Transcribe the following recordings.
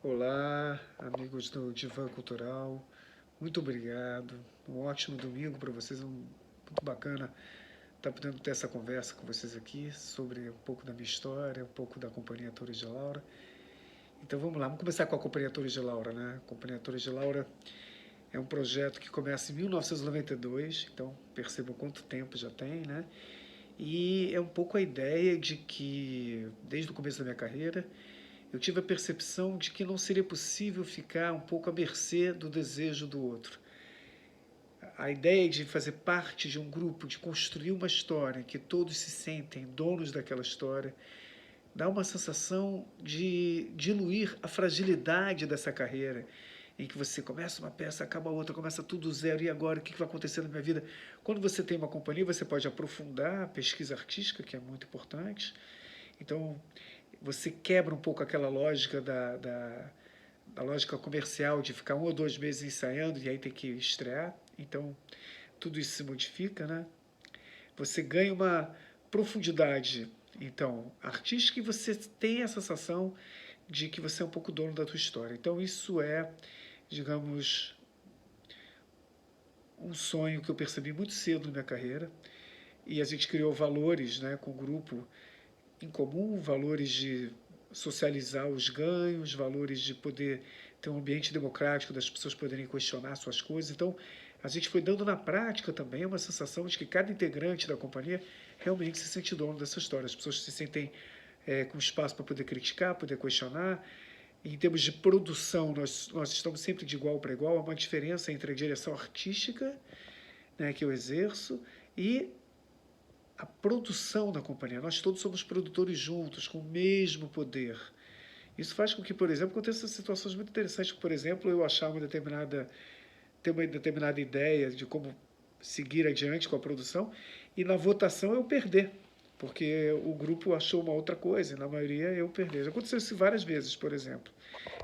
Olá, amigos do Divã Cultural, muito obrigado. Um ótimo domingo para vocês, muito bacana estar podendo ter essa conversa com vocês aqui sobre um pouco da minha história, um pouco da Companhia Torres de Laura. Então vamos começar com a Companhia Torres de Laura, né? A Companhia Torres de Laura é um projeto que começa em 1992, então percebam quanto tempo já tem, né? E é um pouco a ideia de que, desde o começo da minha carreira, eu tive a percepção de que não seria possível ficar um pouco à mercê do desejo do outro. A ideia de fazer parte de um grupo, de construir uma história em que todos se sentem donos daquela história, dá uma sensação de diluir a fragilidade dessa carreira, em que você começa uma peça, acaba outra, começa tudo zero, e agora o que vai acontecer na minha vida? Quando você tem uma companhia, você pode aprofundar a pesquisa artística, que é muito importante. Então, você quebra um pouco aquela lógica da lógica comercial de ficar 1 ou 2 meses ensaiando e aí tem que estrear. Então, tudo isso se modifica, né? Você ganha uma profundidade, então, artística, e você tem a sensação de que você é um pouco dono da tua história. Então, isso é, digamos, um sonho que eu percebi muito cedo na minha carreira. E a gente criou valores, né, com o grupo em comum, valores de socializar os ganhos, valores de poder ter um ambiente democrático, das pessoas poderem questionar suas coisas. Então, a gente foi dando na prática também uma sensação de que cada integrante da companhia realmente se sente dono dessa história. As pessoas se sentem com espaço para poder criticar, poder questionar. Em termos de produção, nós estamos sempre de igual para igual. Há uma diferença entre a direção artística, né, que eu exerço, e a produção da companhia. Nós todos somos produtores juntos, com o mesmo poder. Isso faz com que, por exemplo, aconteçam situações muito interessantes. Por exemplo, eu achar ter uma determinada ideia de como seguir adiante com a produção e na votação eu perder, porque o grupo achou uma outra coisa e na maioria eu perder. Já aconteceu isso várias vezes, por exemplo.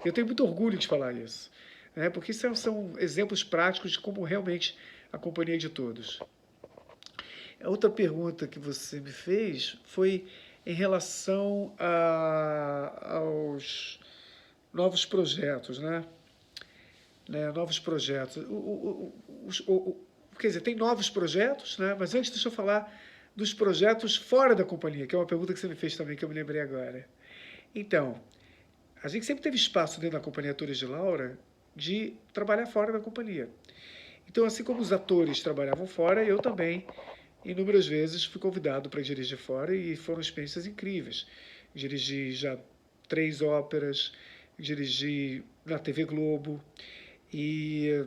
Eu tenho muito orgulho de falar isso, né? Porque isso são exemplos práticos de como realmente a companhia é de todos. A outra pergunta que você me fez foi em relação aos novos projetos, né? Novos projetos. Quer dizer, tem novos projetos, né? Mas antes deixa eu falar dos projetos fora da companhia, que é uma pergunta que você me fez também, que eu me lembrei agora. Então, a gente sempre teve espaço dentro da Companhia Torres de Laura de trabalhar fora da companhia. Então, assim como os atores trabalhavam fora, eu também, inúmeras vezes, fui convidado para dirigir fora e foram experiências incríveis. Dirigi já 3 óperas, dirigi na TV Globo e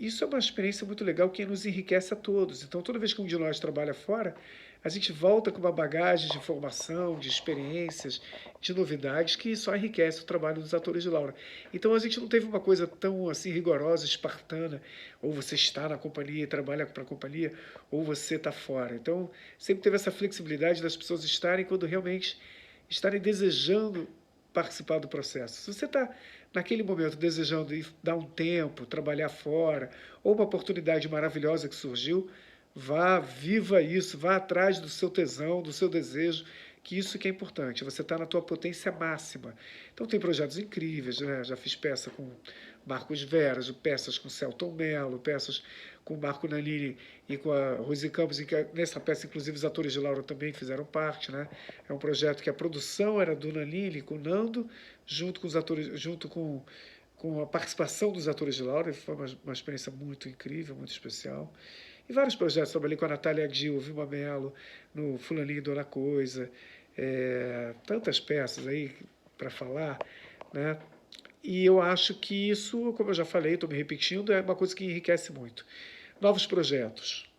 isso é uma experiência muito legal que nos enriquece a todos. Então, toda vez que um de nós trabalha fora, a gente volta com uma bagagem de informação, de experiências, de novidades que só enriquece o trabalho dos atores de Laura. Então, a gente não teve uma coisa tão assim rigorosa, espartana, ou você está na companhia e trabalha para a companhia, ou você está fora. Então, sempre teve essa flexibilidade das pessoas estarem quando realmente estarem desejando participar do processo. Se você está naquele momento desejando ir dar um tempo, trabalhar fora, ou uma oportunidade maravilhosa que surgiu, vá, viva isso, vá atrás do seu tesão, do seu desejo, que isso que é importante, você está na tua potência máxima. Então tem projetos incríveis, né? Já fiz peça com Marcos Veras, peças com Celton Mello, peças com Marco Nanini e com a Rosi Campos, e que nessa peça, inclusive, os atores de Laura também fizeram parte, né? É um projeto que a produção era do Nanini com o Nando, junto com os atores, junto com a participação dos atores de Laura, foi uma experiência muito incrível, muito especial. E vários projetos, trabalhei com a Natália Gil, Vilma Mello, no Fulaninho Dona Coisa, tantas peças aí para falar, né? E eu acho que isso, como eu já falei, estou me repetindo, é uma coisa que enriquece muito. Novos projetos.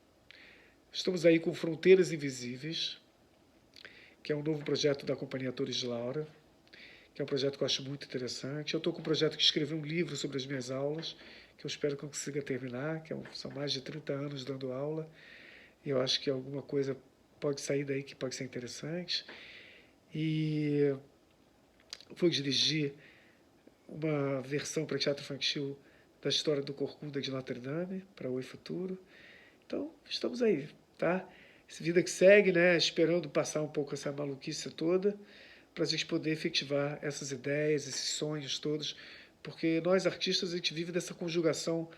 Estamos aí com Fronteiras Invisíveis, que é um novo projeto da Companhia Torres de Laura, que é um projeto que eu acho muito interessante. Eu estou com um projeto que escrevi um livro sobre as minhas aulas, que eu espero que eu consiga terminar, são mais de 30 anos dando aula, e eu acho que alguma coisa pode sair daí que pode ser interessante. E vou dirigir uma versão para teatro infantil da história do Corcunda de Notre Dame, para o Oi Futuro. Então, estamos aí, tá? Essa vida que segue, né? Esperando passar um pouco essa maluquice toda, para a gente poder efetivar essas ideias, esses sonhos todos, porque nós artistas a gente vive dessa conjugação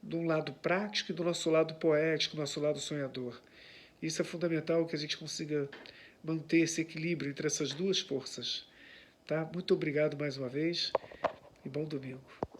de um lado prático e do nosso lado poético, do nosso lado sonhador. Isso é fundamental que a gente consiga manter esse equilíbrio entre essas duas forças. Tá? Muito obrigado mais uma vez e bom domingo.